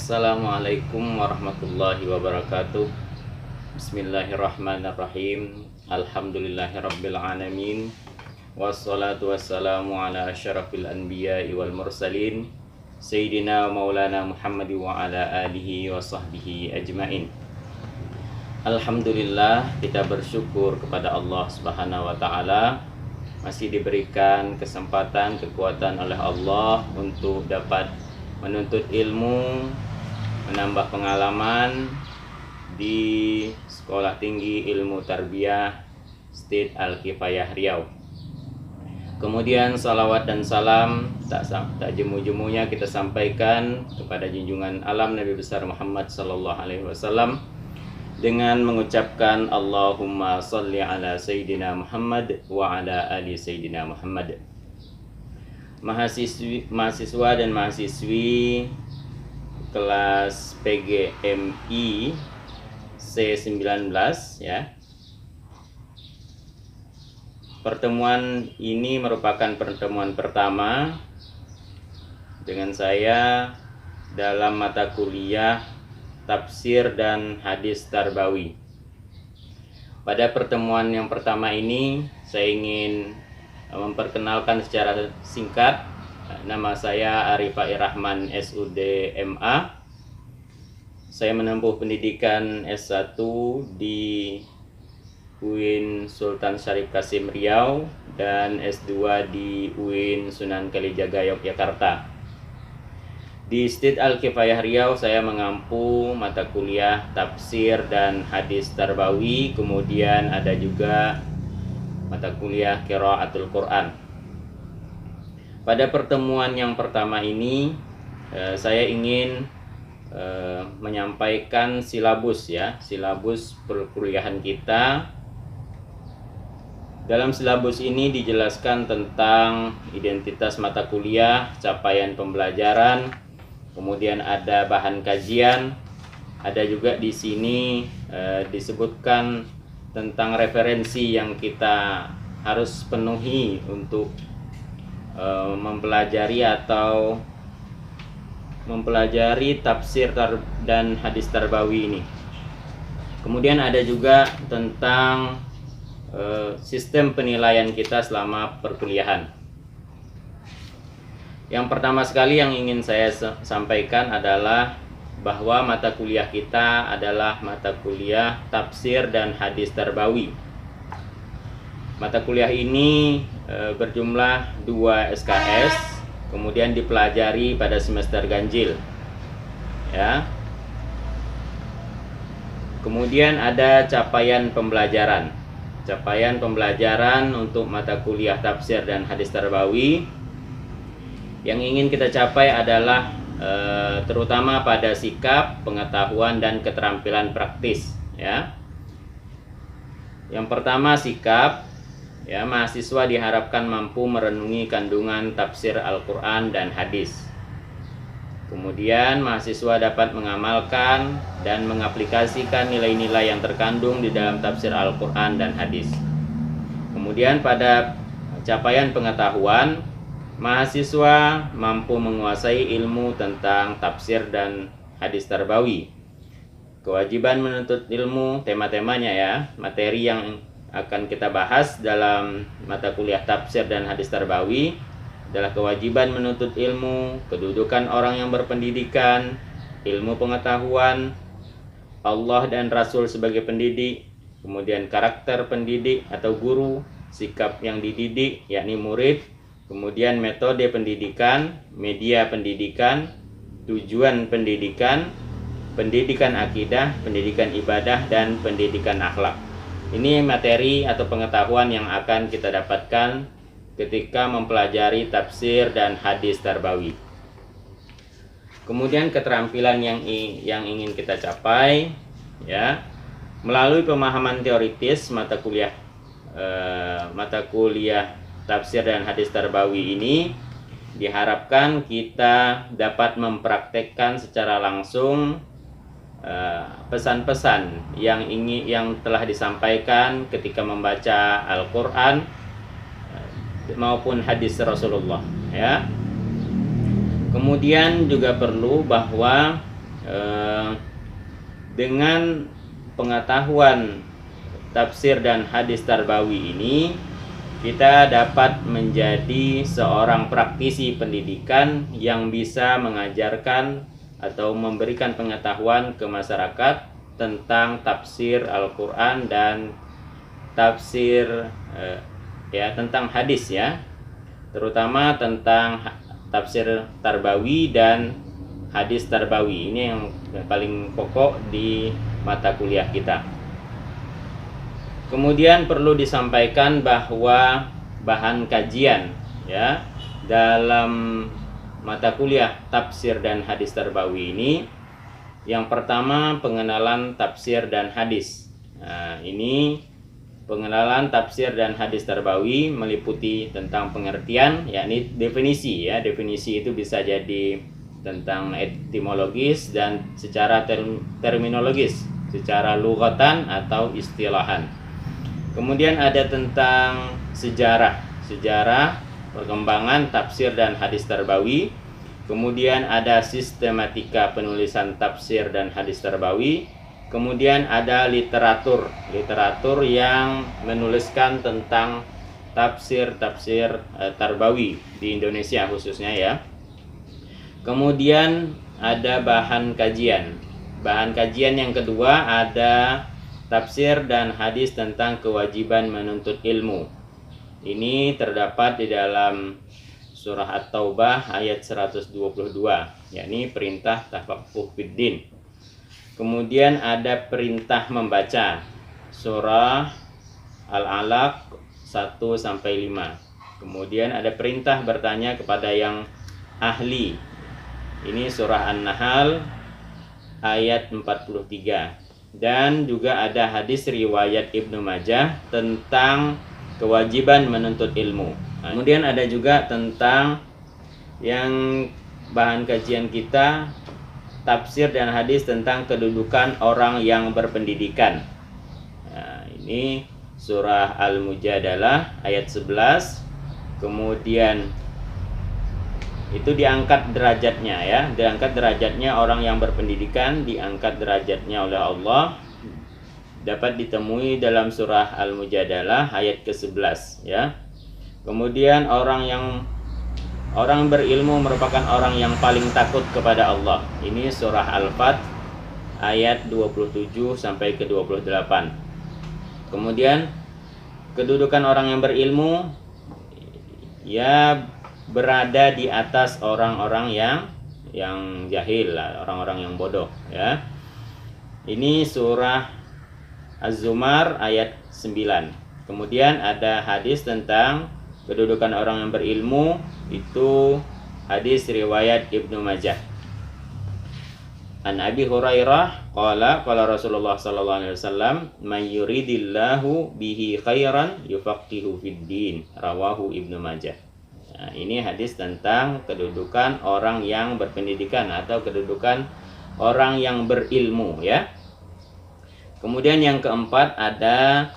Assalamualaikum warahmatullahi wabarakatuh. Bismillahirrahmanirrahim. Alhamdulillahirabbil alamin. Wassalatu wassalamu ala asyrafil anbiya'i wal mursalin Sayyidina Maulana Muhammad wa ala alihi wa sahbihi ajmain. Alhamdulillah, kita bersyukur kepada Allah Subhanahu wa taala masih diberikan kesempatan, kekuatan oleh Allah untuk dapat menuntut ilmu, menambah pengalaman di Sekolah Tinggi Ilmu Tarbiyah State Al-Kifayah Riau. Kemudian salawat dan salam tak jemu-jemunya kita sampaikan kepada junjungan alam Nabi besar Muhammad sallallahu alaihi wasallam dengan mengucapkan Allahumma sholli ala Sayyidina Muhammad wa ala ali Sayyidina Muhammad. Mahasiswa dan mahasiswi kelas PGMI C19 ya. Pertemuan ini merupakan pertemuan pertama dengan saya dalam mata kuliah Tafsir dan Hadis Tarbawi. Pada pertemuan yang pertama ini saya ingin memperkenalkan secara singkat. Nama saya Arifah Irrahman SUD MA. Saya menempuh pendidikan S1 di UIN Sultan Syarif Kasim Riau dan S2 di UIN Sunan Kalijaga Yogyakarta. Di State Al-Kifayah Riau saya mengampu mata kuliah Tafsir dan Hadis Tarbawi, kemudian ada juga mata kuliah Qiraatul Quran. Pada pertemuan yang pertama ini saya ingin menyampaikan silabus perkuliahan kita. Dalam silabus ini dijelaskan tentang identitas mata kuliah, capaian pembelajaran, kemudian ada bahan kajian, ada juga di sini disebutkan tentang referensi yang kita harus penuhi untuk mempelajari tafsir dan hadis tarbawi ini. Kemudian ada juga tentang sistem penilaian kita selama perkuliahan. Yang pertama sekali yang ingin saya sampaikan adalah bahwa mata kuliah kita adalah mata kuliah Tafsir dan Hadis Tarbawi. Mata kuliah ini berjumlah 2 SKS, kemudian dipelajari pada semester ganjil. Ya. Kemudian ada capaian pembelajaran. Capaian pembelajaran untuk mata kuliah Tafsir dan Hadis Tarbawi yang ingin kita capai adalah terutama pada sikap, pengetahuan, dan keterampilan praktis ya. Yang pertama sikap ya, mahasiswa diharapkan mampu merenungi kandungan tafsir Al-Quran dan hadis. Kemudian mahasiswa dapat mengamalkan dan mengaplikasikan nilai-nilai yang terkandung di dalam tafsir Al-Quran dan hadis. Kemudian pada capaian pengetahuan, mahasiswa mampu menguasai ilmu tentang tafsir dan hadis tarbawi. Kewajiban menuntut ilmu, tema-temanya ya, materi yang akan kita bahas dalam mata kuliah tafsir dan hadis tarbawi adalah kewajiban menuntut ilmu, kedudukan orang yang berpendidikan, ilmu pengetahuan, Allah dan Rasul sebagai pendidik, kemudian karakter pendidik atau guru, sikap yang dididik yakni murid, kemudian metode pendidikan, media pendidikan, tujuan pendidikan, pendidikan akidah, pendidikan ibadah, dan pendidikan akhlak. Ini materi atau pengetahuan yang akan kita dapatkan ketika mempelajari tafsir dan hadis tarbawi. Kemudian keterampilan yang ingin kita capai ya, melalui pemahaman teoritis mata kuliah Tafsir dan Hadis Tarbawi ini diharapkan kita dapat mempraktekkan secara langsung pesan-pesan yang telah disampaikan ketika membaca Al-Quran maupun hadis Rasulullah ya. Kemudian juga perlu bahwa Dengan pengetahuan tafsir dan hadis tarbawi ini, kita dapat menjadi seorang praktisi pendidikan yang bisa mengajarkan atau memberikan pengetahuan ke masyarakat tentang tafsir Al-Quran dan tafsir tentang hadis, ya, terutama tentang tafsir tarbawi dan hadis tarbawi. Ini yang paling pokok di mata kuliah kita. Kemudian perlu disampaikan bahwa bahan kajian, ya, dalam mata kuliah tafsir dan hadis tarbawi ini, yang pertama pengenalan tafsir dan hadis. Nah, ini pengenalan tafsir dan hadis tarbawi meliputi tentang pengertian, yakni definisi, ya. Definisi itu bisa jadi tentang etimologis dan secara terminologis, secara lughatan atau istilahan. Kemudian ada tentang sejarah perkembangan tafsir dan hadis tarbawi. Kemudian ada sistematika penulisan tafsir dan hadis tarbawi. Kemudian ada literatur yang menuliskan tentang tafsir tarbawi di Indonesia khususnya, ya. Kemudian ada bahan kajian. Bahan kajian yang kedua ada tafsir dan hadis tentang kewajiban menuntut ilmu. Ini terdapat di dalam surah At-Taubah ayat 122, yakni perintah tafaqquh fiddin. Kemudian ada perintah membaca, surah Al-Alaq 1-5. Kemudian ada perintah bertanya kepada yang ahli. Ini surah An-Nahl ayat 43. Dan juga ada hadis riwayat Ibnu Majah tentang kewajiban menuntut ilmu. Kemudian ada juga tentang yang bahan kajian kita, tafsir dan hadis tentang kedudukan orang yang berpendidikan. Nah, ini surah Al-Mujadalah ayat 11. Kemudian itu diangkat derajatnya, ya, diangkat derajatnya orang yang berpendidikan, diangkat derajatnya oleh Allah. Dapat ditemui dalam surah Al-Mujadalah ayat ke-11, ya. Kemudian orang berilmu merupakan orang yang paling takut kepada Allah. Ini surah Al-Fat ayat 27 sampai ke 28. Kemudian kedudukan orang yang berilmu, ya, berada di atas orang-orang yang jahil, orang-orang yang bodoh, ya. Ini surah Az-Zumar ayat 9. Kemudian ada hadis tentang kedudukan orang yang berilmu, itu hadis riwayat Ibnu Majah. An Abi Hurairah qala Rasulullah sallallahu alaihi wasallam, "Man yuridillahu bihi khairan yufaqihu fid din." Rawahu Ibnu Majah. Nah, ini hadis tentang kedudukan orang yang berpendidikan atau kedudukan orang yang berilmu, ya. Kemudian yang keempat ada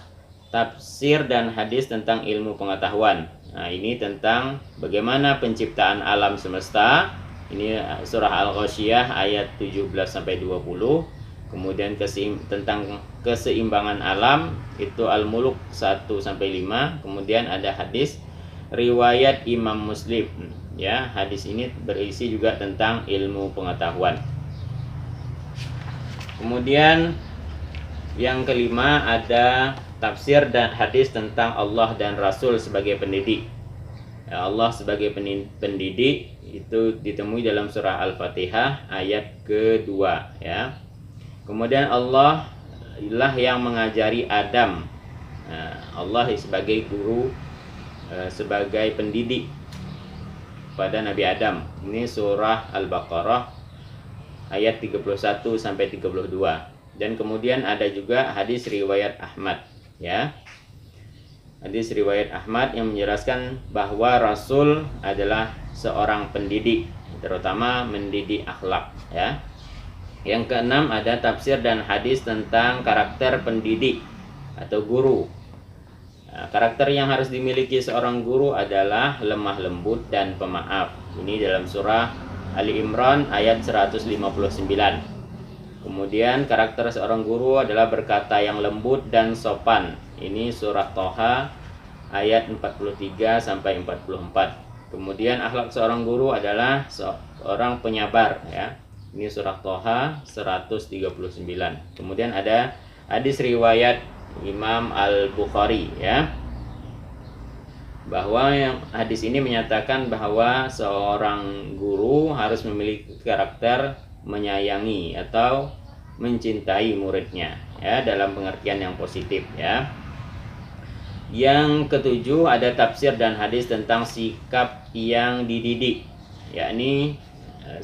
tafsir dan hadis tentang ilmu pengetahuan. Nah, ini tentang bagaimana penciptaan alam semesta. Ini surah Al-Ghasyiyah ayat 17 sampai 20. Kemudian tentang keseimbangan alam itu Al-Muluk 1 sampai 5. Kemudian ada hadis riwayat Imam Muslim, ya. Hadis ini berisi juga tentang ilmu pengetahuan. Kemudian yang kelima ada tafsir dan hadis tentang Allah dan Rasul sebagai pendidik. Ya, Allah sebagai pendidik itu ditemui dalam surah Al-Fatihah ayat kedua, ya. Kemudian Allah lah yang mengajari Adam. Nah, Allah sebagai guru, sebagai pendidik pada Nabi Adam. Ini surah Al-Baqarah ayat 31 sampai 32. Dan kemudian ada juga hadis riwayat Ahmad, ya. Hadis riwayat Ahmad yang menjelaskan bahwa Rasul adalah seorang pendidik, terutama mendidik akhlak, ya. Yang keenam ada tafsir dan hadis tentang karakter pendidik atau guru. Nah, karakter yang harus dimiliki seorang guru adalah lemah lembut dan pemaaf. Ini dalam surah Ali Imran ayat 159. Kemudian karakter seorang guru adalah berkata yang lembut dan sopan. Ini surah Toha ayat 43 sampai 44. Kemudian akhlak seorang guru adalah seorang penyabar, ya. Ini surah Toha 139. Kemudian ada hadis riwayat Imam Al-Bukhari, ya, bahwa yang hadis ini menyatakan bahwa seorang guru harus memiliki karakter menyayangi atau mencintai muridnya, ya, dalam pengertian yang positif, ya. Yang ketujuh ada tafsir dan hadis tentang sikap yang dididik, yakni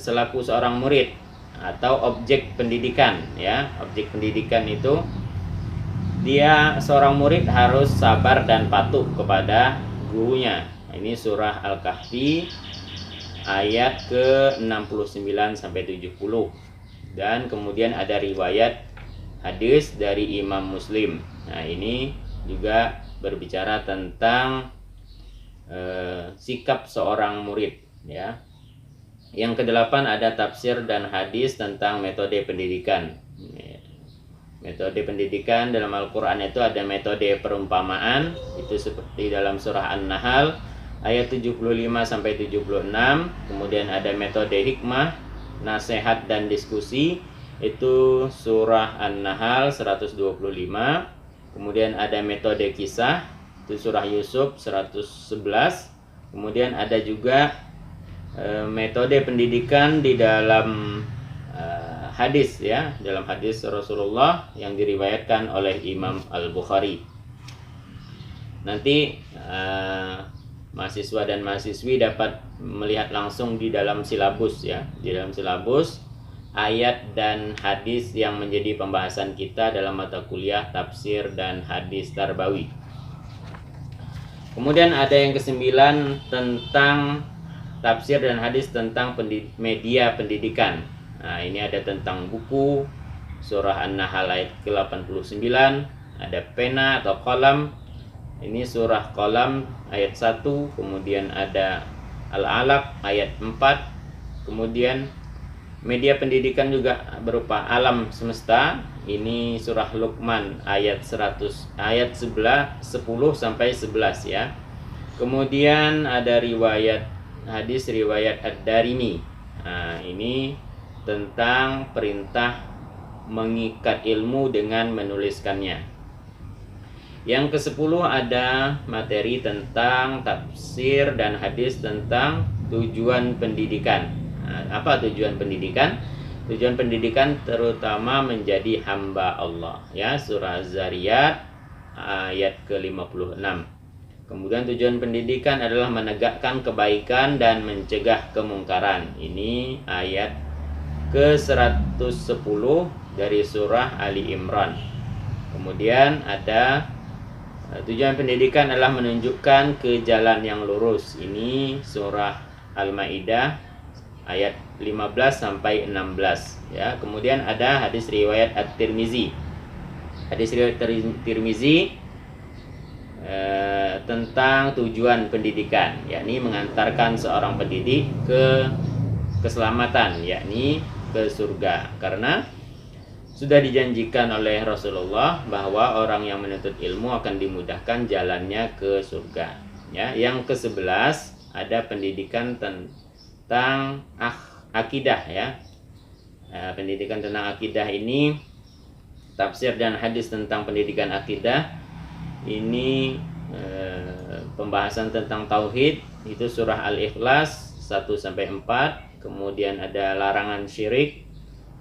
selaku seorang murid atau objek pendidikan, ya. Objek pendidikan itu dia seorang murid harus sabar dan patuh kepada gurunya. Ini surah Al-Kahfi ayat ke-69 sampai 70. Dan kemudian ada riwayat hadis dari Imam Muslim. Nah, ini juga berbicara tentang sikap seorang murid, ya. Yang kedelapan ada tafsir dan hadis tentang metode pendidikan. Metode pendidikan dalam Al-Quran itu ada metode perumpamaan, itu seperti dalam surah An-Nahl ayat 75 sampai 76. Kemudian ada metode hikmah, nasihat dan diskusi, itu surah An-Nahl 125. Kemudian ada metode kisah, itu surah Yusuf 111. Kemudian ada juga metode pendidikan di dalam hadis, ya, dalam hadis Rasulullah yang diriwayatkan oleh Imam Al-Bukhari. Nanti mahasiswa dan mahasiswi dapat melihat langsung di dalam silabus, ya, di dalam silabus ayat dan hadis yang menjadi pembahasan kita dalam mata kuliah tafsir dan hadis tarbawi. Kemudian ada yang kesembilan tentang tafsir dan hadis tentang media pendidikan. Nah, ini ada tentang buku, surah An-Nahl ayat ke-89, ada pena atau kolam, ini surah Qalam ayat 1, kemudian ada Al-Alaq ayat 4, kemudian media pendidikan juga berupa alam semesta, ini surah Luqman ayat 10 sampai 11, ya. Kemudian ada riwayat hadis riwayat Ad-Darimi. Nah, ini tentang perintah mengikat ilmu dengan menuliskannya. Yang ke-10 ada materi tentang tafsir dan hadis tentang tujuan pendidikan. Nah, apa tujuan pendidikan? Tujuan pendidikan terutama menjadi hamba Allah, ya, surah Az-Zariyat ayat ke-56. Kemudian tujuan pendidikan adalah menegakkan kebaikan dan mencegah kemungkaran. Ini ayat ke-110 dari surah Ali Imran. Kemudian ada tujuan pendidikan adalah menunjukkan ke jalan yang lurus. Ini surah Al-Maidah ayat 15 sampai 16, ya. Kemudian ada hadis riwayat At-Tirmizi. Hadis riwayat Tirmizi tentang tujuan pendidikan, yakni mengantarkan seorang pendidik ke keselamatan, yakni ke surga, karena sudah dijanjikan oleh Rasulullah bahwa orang yang menuntut ilmu akan dimudahkan jalannya ke surga, ya. Yang ke-11 ada pendidikan tentang akidah, ya. Pendidikan tentang akidah ini tafsir dan hadis tentang pendidikan akidah ini pembahasan tentang tauhid, itu surah Al-Ikhlas 1 sampai 4. Kemudian ada larangan syirik,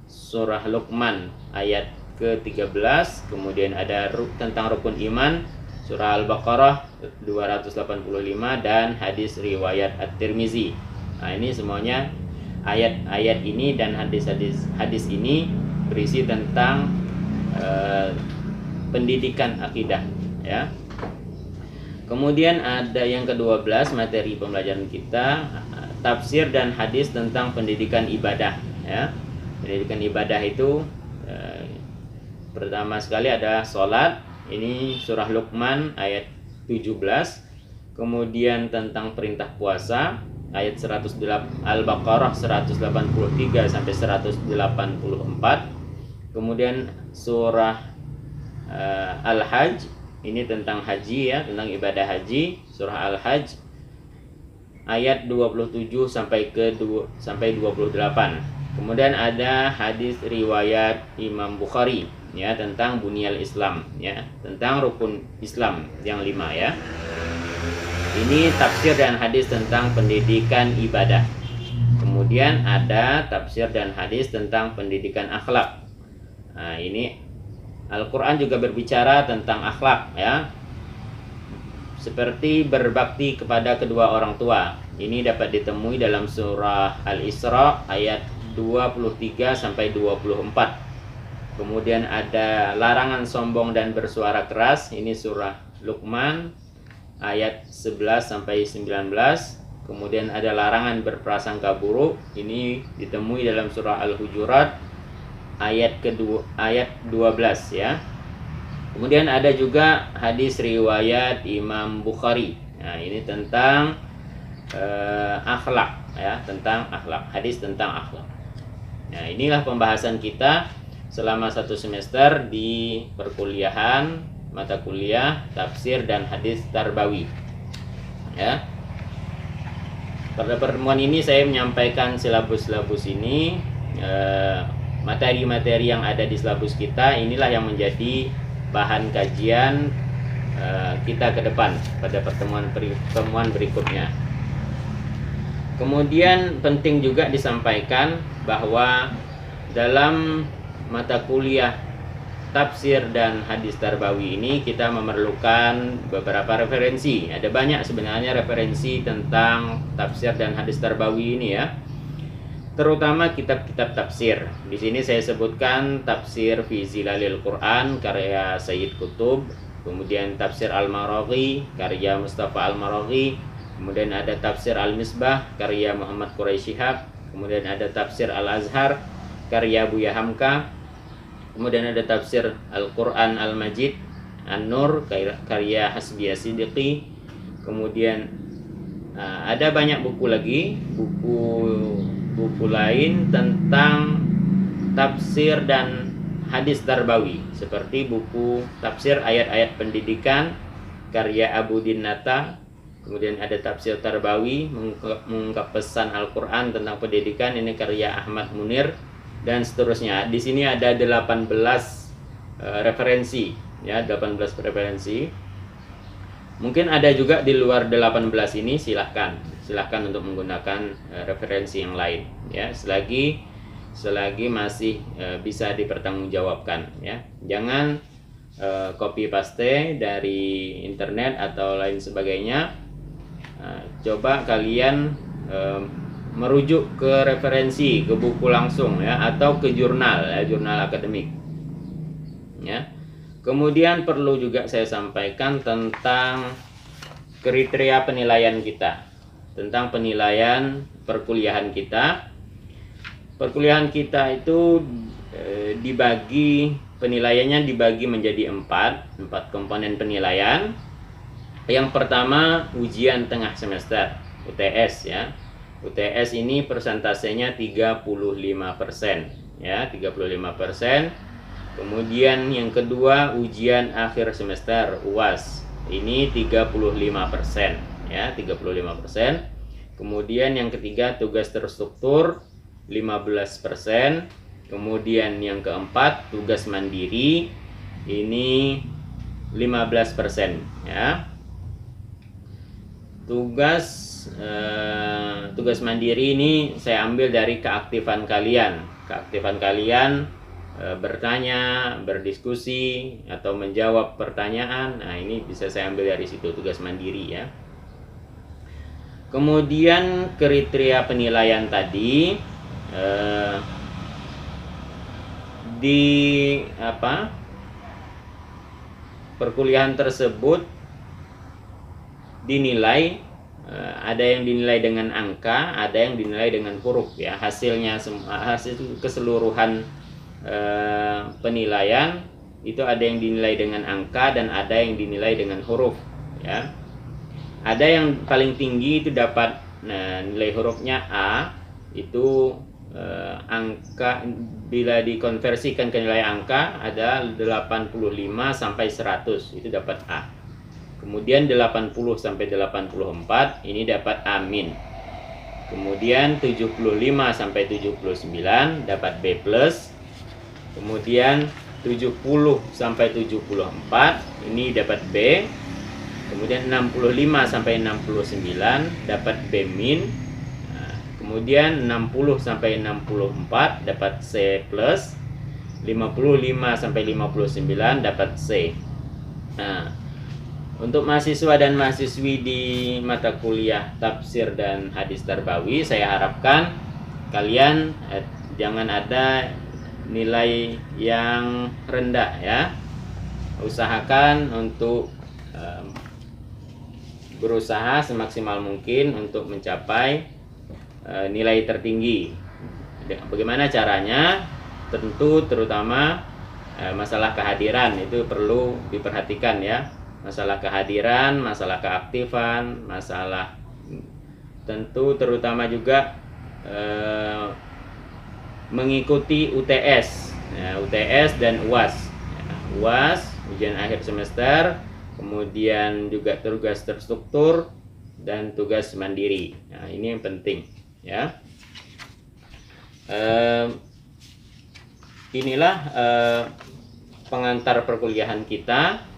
surah Luqman ayat ke-13. Kemudian ada tentang rukun iman, surah Al-Baqarah 285, dan hadis riwayat At-Tirmizi. Nah, ini semuanya ayat-ayat ini dan hadis ini berisi tentang pendidikan akidah, ya. Kemudian ada yang ke-12 materi pembelajaran kita, tafsir dan hadis tentang pendidikan ibadah, ya. Pendidikan ibadah itu pertama sekali ada sholat, ini surah Luqman ayat 17. Kemudian tentang perintah puasa ayat 108, Al-Baqarah 183 sampai 184. Kemudian surah Al-Hajj, ini tentang haji ya, tentang ibadah haji, surah Al-Hajj ayat 27 sampai 28. Kemudian ada hadis riwayat Imam Bukhari ya, tentang bunyal Islam ya, tentang rukun Islam yang 5 ya. Ini tafsir dan hadis tentang pendidikan ibadah. Kemudian ada tafsir dan hadis tentang pendidikan akhlak. Nah, ini Al-Quran juga berbicara tentang akhlak ya, seperti berbakti kepada kedua orang tua. Ini dapat ditemui dalam surah Al-Isra ayat 23 sampai 24. Kemudian ada larangan sombong dan bersuara keras. Ini surah Luqman ayat 11 sampai 19. Kemudian ada larangan berprasangka buruk. Ini ditemui dalam surah Al-Hujurat ayat 12 ya. Kemudian ada juga hadis riwayat Imam Bukhari. Nah, ini tentang akhlak ya, tentang akhlak, hadis tentang akhlak. Nah, inilah pembahasan kita selama 1 semester di perkuliahan mata kuliah tafsir dan hadis tarbawi. Ya. Pada pertemuan ini saya menyampaikan silabus-silabus ini, materi-materi yang ada di silabus kita, inilah yang menjadi bahan kajian kita ke depan pada pertemuan berikutnya. Kemudian penting juga disampaikan bahwa dalam mata kuliah tafsir dan hadis tarbawi ini kita memerlukan beberapa referensi. Ada banyak sebenarnya referensi tentang tafsir dan hadis tarbawi ini ya. Terutama kitab-kitab tafsir. Di sini saya sebutkan tafsir fi Zilalil Quran karya Sayyid Qutb, kemudian tafsir Al-Maraghi karya Mustafa Al-Maraghi, kemudian ada tafsir Al-Misbah karya Muhammad Quraisy Shihab, kemudian ada tafsir Al-Azhar karya Buya Hamka, kemudian ada tafsir Al-Quran Al-Majid An-Nur karya Hasbi As-Siddiqi, kemudian ada banyak buku lagi, buku lain tentang tafsir dan hadis tarbawi, seperti buku tafsir ayat-ayat pendidikan karya Abu Dinnata, kemudian ada tafsir tarbawi mengungkap pesan Al-Quran tentang pendidikan, ini karya Ahmad Munir, dan seterusnya. Di sini ada 18 referensi ya, 18 referensi. Mungkin ada juga di luar 18 ini, silahkan untuk menggunakan referensi yang lain ya, selagi masih bisa dipertanggungjawabkan ya. Jangan copy paste dari internet atau lain sebagainya. Coba kalian merujuk ke referensi, ke buku langsung ya, atau ke jurnal ya, jurnal akademik ya. Kemudian perlu juga saya sampaikan tentang kriteria penilaian kita, tentang penilaian perkuliahan kita. Perkuliahan kita itu penilaiannya dibagi menjadi 4 komponen penilaian. Yang pertama ujian tengah semester, UTS ya. UTS ini persentasenya 35% ya, 35%. Kemudian yang kedua ujian akhir semester, UAS. Ini 35% ya, 35%. Kemudian yang ketiga tugas terstruktur 15%. Kemudian yang keempat tugas mandiri, ini 15% ya. Tugas mandiri ini saya ambil dari keaktifan kalian. Bertanya, berdiskusi, atau menjawab pertanyaan. Nah, ini bisa saya ambil dari situ, tugas mandiri ya. Kemudian kriteria penilaian tadi perkuliahan tersebut dinilai, ada yang dinilai dengan angka, ada yang dinilai dengan huruf ya. Hasil keseluruhan penilaian itu ada yang dinilai dengan angka dan ada yang dinilai dengan huruf ya. Ada yang paling tinggi itu dapat nilai hurufnya A, itu angka bila dikonversikan ke nilai angka ada 85 sampai 100, itu dapat A. Kemudian 80 sampai 84 ini dapat A min. Kemudian 75 sampai 79 dapat B plus. Kemudian 70 sampai 74 ini dapat B. Kemudian 65 sampai 69 dapat B min. Kemudian 60 sampai 64 dapat C plus. 55 sampai 59 dapat C. Nah, untuk mahasiswa dan mahasiswi di mata kuliah tafsir dan hadis tarbawi, saya harapkan kalian jangan ada nilai yang rendah ya. Usahakan untuk berusaha semaksimal mungkin untuk mencapai nilai tertinggi. Bagaimana caranya? Tentu terutama masalah kehadiran itu perlu diperhatikan ya. Masalah kehadiran, masalah keaktifan, masalah tentu terutama juga mengikuti UTS ya, UTS dan UAS ya, UAS ujian akhir semester, kemudian juga tugas terstruktur dan tugas mandiri. Nah, ini yang penting ya. Inilah pengantar perkuliahan kita.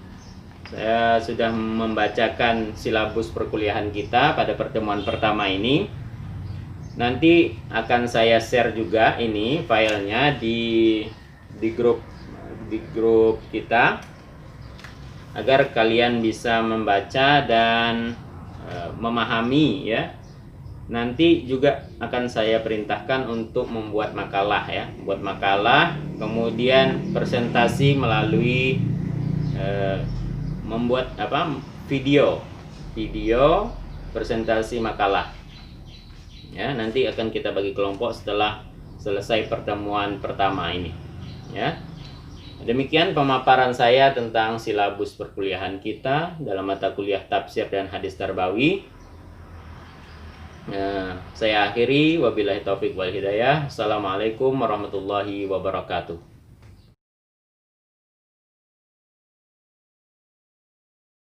Saya sudah membacakan silabus perkuliahan kita pada pertemuan pertama ini. Nanti akan saya share juga ini filenya di grup kita agar kalian bisa membaca dan memahami ya. Nanti juga akan saya perintahkan untuk membuat makalah ya, buat makalah, kemudian presentasi melalui membuat video presentasi makalah ya. Nanti akan kita bagi kelompok setelah selesai pertemuan pertama ini ya. Demikian pemaparan saya tentang silabus perkuliahan kita dalam mata kuliah tafsir dan hadis tarbawi. Saya akhiri, wabillahi taufik wal hidayah. Assalamualaikum warahmatullahi wabarakatuh.